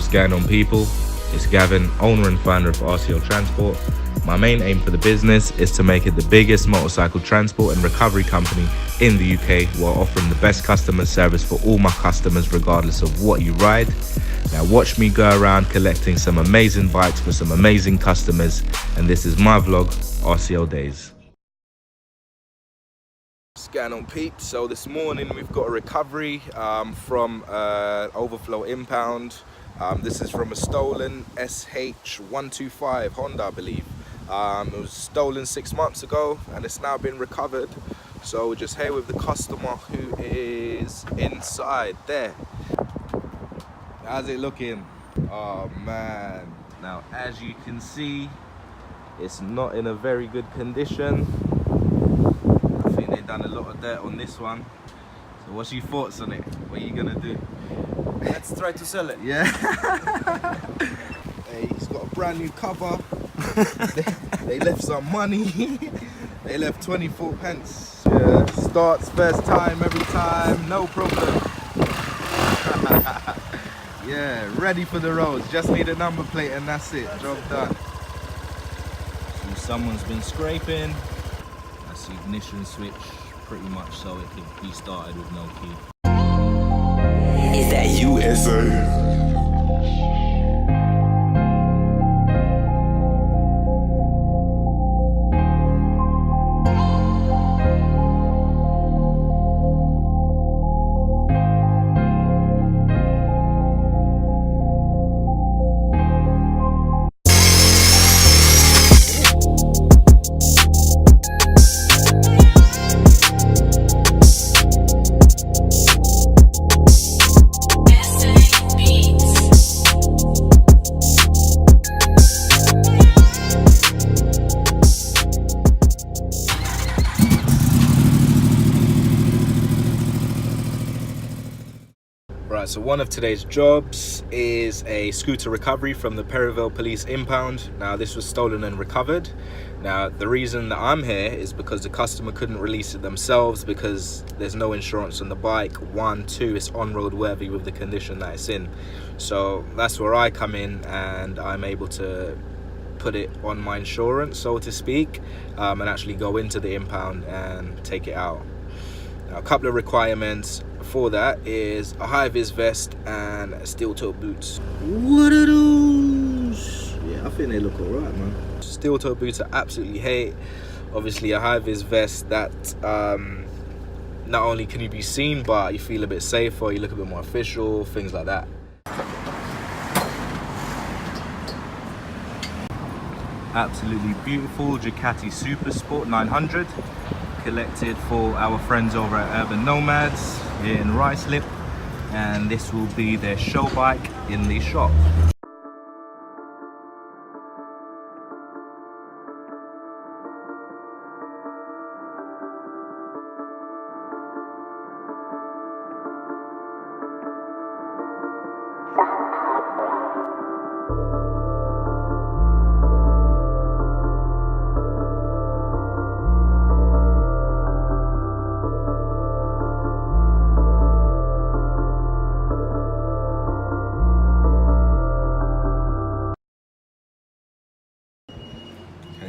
What's going on, people? It's Gavin, owner and founder of RCL Transport. My main aim for the business is to make it the biggest motorcycle transport and recovery company in the UK, while offering the best customer service for all my customers regardless of what you ride. Now watch me go around collecting some amazing bikes for some amazing customers, and this is my vlog, RCL Days. What's going on, peeps? So this morning we've got a recovery from overflow impound. This is from a stolen SH125 Honda, I believe. It was stolen 6 months ago and it's now been recovered. So we're just here with the customer who is inside there. How's it looking? Oh man. Now as you can see, it's not in a very good condition. I think they've done a lot of dirt on this one. So what's your thoughts on it? What are you gonna do? Let's try to sell it. Yeah. Hey, he's got a brand new cover. they left some money. They left 24 pence. Yeah. Starts first time, every time, no problem. Yeah, ready for the roads. Just need a number plate and that's it. Job done. So someone's been scraping. That's the ignition switch, pretty much so it can be started with no key. Is that USA? Right, so one of today's jobs is a scooter recovery from the Perivale Police Impound. Now this was stolen and recovered. Now the reason that I'm here is because the customer couldn't release it themselves because there's no insurance on the bike. 1, 2, it's on-road worthy with the condition that it's in. So that's where I come in and I'm able to put it on my insurance, so to speak, and actually go into the impound and take it out. Now, a couple of requirements for that is a high-vis vest and steel-toe boots. What are those? Yeah, I think they look alright, man. Steel-toe boots I absolutely hate. Obviously a high-vis vest that not only can you be seen, but you feel a bit safer, you look a bit more official, things like that. Absolutely beautiful Ducati Supersport 900. Collected for our friends over at Urban Nomads here in Ruislip, and this will be their show bike in the shop.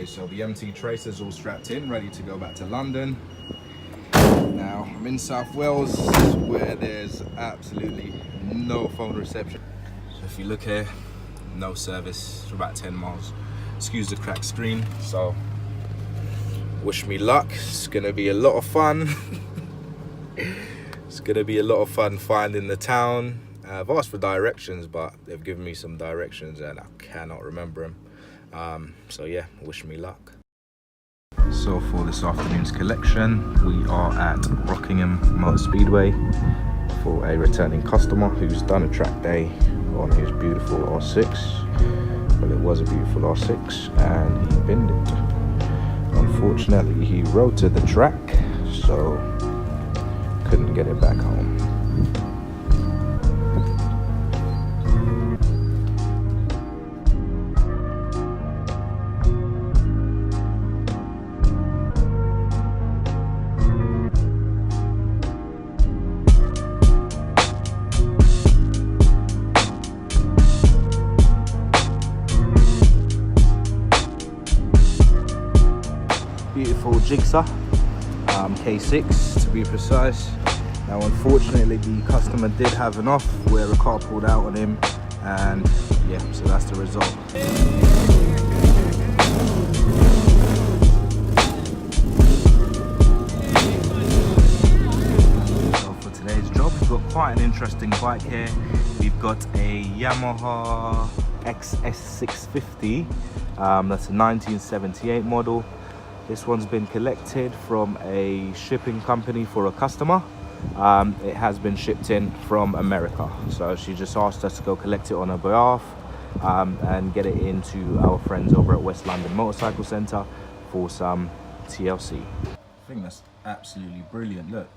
So the MT Tracer's all strapped in, ready to go back to London. Now I'm in South Wales where there's absolutely no phone reception. So if you look here, no service for about 10 miles. Excuse the cracked screen. So wish me luck. It's gonna be a lot of fun. It's gonna be a lot of fun finding the town. I've asked for directions, but they've given me some directions and I cannot remember them. So yeah, wish me luck. So for this afternoon's collection, we are at Rockingham Motor Speedway for a returning customer who's done a track day on his beautiful R6. Well, it was a beautiful R6 and he binned it. Unfortunately, he rode to the track, so couldn't get it back home. beautiful Jigsaw, K6 to be precise. Now unfortunately the customer did have an off where a car pulled out on him, and yeah, so that's the result. So for today's job, we've got quite an interesting bike here. We've got a Yamaha XS650, that's a 1978 model. This one's been collected from a shipping company for a customer. It has been shipped in from America, so she just asked us to go collect it on her behalf and get it into our friends over at West London Motorcycle Centre for some TLC. I think that's absolutely brilliant, look.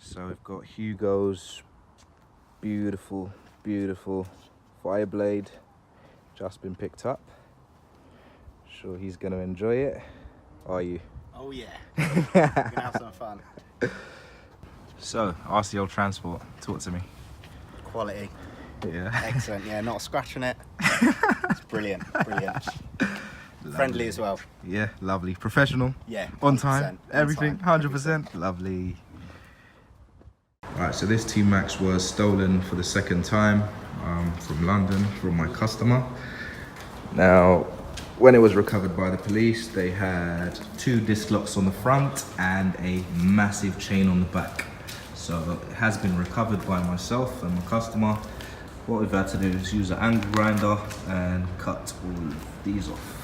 So we've got Hugo's beautiful, beautiful Fireblade just been picked up. Sure he's gonna enjoy it. Are you? Oh yeah, we're gonna have some fun. So, RCL Transport, talk to me. Quality. Yeah. Excellent, yeah, not a scratch on it. It's brilliant, brilliant. Friendly as well. Yeah, lovely. Professional? Yeah. On time? On Everything? time, 100%? Lovely. Alright, so this T-Max was stolen for the second time from London from my customer. Now, when it was recovered by the police, they had 2 disc locks on the front and a massive chain on the back. So it has been recovered by myself and my customer. What we've had to do is use an angle grinder and cut all of these off.